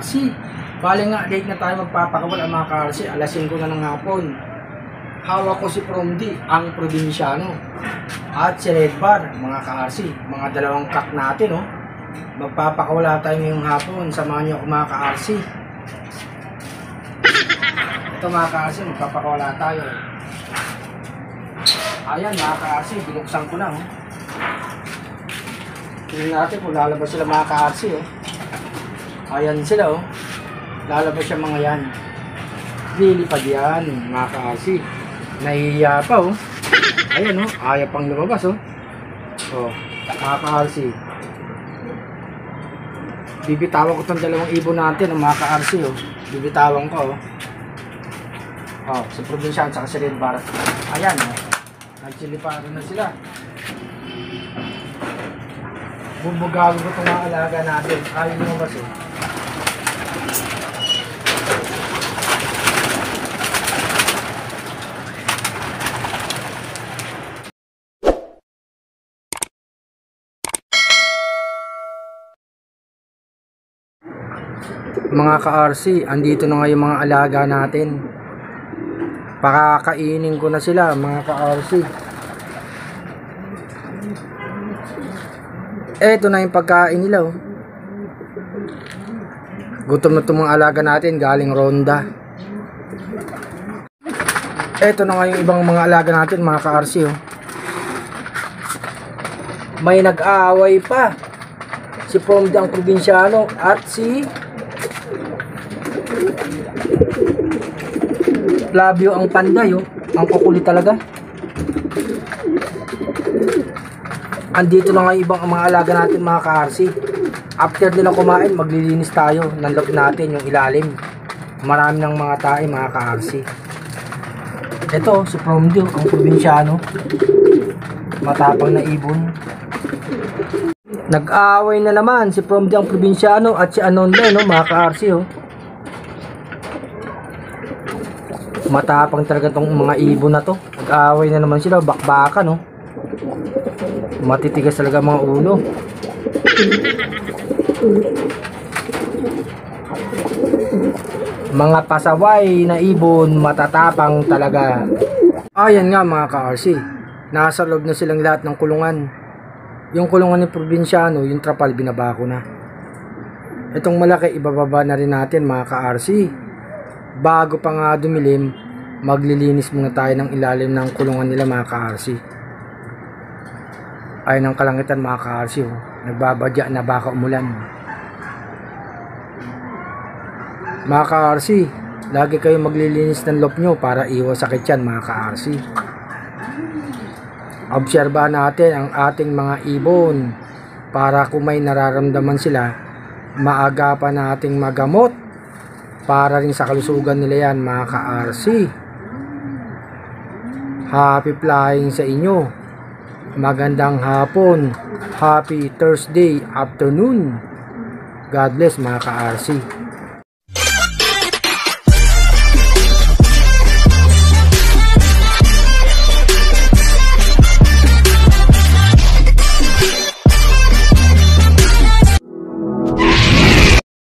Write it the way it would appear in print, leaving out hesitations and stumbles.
ka-RC. Bali nga, late na tayo magpapakawala mga ka-RC. Alas 5 na ng hapon. Hawak ko si Promdi, ang probinsyano. At si Red Bar, mga ka-RC. Mga dalawang kak natin, oh. Magpapakawala tayo ngayong hapon. Samahan niyo ako mga ka-RC. Ito mga ka-RC, magpapakawala tayo. Ayan mga ka-RC, binuksan ko na, oh. Tingnan natin kung lalabas sila mga ka-RC, oh. Ayan sila, oh. Lalabas siya mga yan. Lilipad yan mga ka-RC. Nahihiya pa, oh. Ayan, oh. Ayaw pang lumabas, oh. Oh, mga ka-RC. Bibitawan ko itong dalawang ibon natin, oh, mga ka-RC, oh. Bibitawan ko, oh. Oh, si Provinciano at si Red Bar. Ayan, oh. Nagsilipado na sila. Bubugago ko itong mga alaga natin. Ayaw lumabas, oh. Mga ka-RC, andito na nga yung mga alaga natin. Pakakainin ko na sila mga ka-RC. Eto na yung pagkain nila, oh. Gutom na itong mga alaga natin galing ronda. Eto na nga yung ibang mga alaga natin mga ka-RC, oh. May nag-aaway pa. Si Promdi ang probinsyano at si Flavio ang panday, oh. Ang kukulit talaga. Andito na nga ibang mga alaga natin mga ka-RC. After nilang kumain, maglilinis tayo ng loob natin, yung ilalim. Marami ng mga tae mga ka-RC. Ito si Promdi, ang probinsyano. Matapang na ibon. Nag-aaway na naman si Promdi ang probinsyano at si Anonde, no, mga ka-RC, oh. Matapang talaga tong mga ibon na to. Nag-aaway na naman sila, bakbakan, no. Matitigas talaga mga ulo. Mga pasaway na ibon, matatapang talaga. Ayan nga mga ka-RC, nasa loob na silang lahat ng kulungan. Yung kulungan ni Provinciano, yung trapal, binaba ko na. Itong malaki, ibababa na rin natin mga ka-RC. Bago pa nga dumilim, maglilinis muna tayo ng ilalim ng kulungan nila mga ka-RC. Ay ng kalangitan mga ka-RC, oh. Nagbabadya na baka umulan. Mga ka-RC, lagi kayo maglilinis ng loob nyo para iwas sakit yan mga ka-RC. Obserbahan natin ang ating mga ibon para kung may nararamdaman sila, maagapan nating magamot para rin sa kalusugan nila yan mga ka-RC. Happy flying sa inyo. Magandang hapon. Happy Thursday afternoon. God bless mga ka-RC.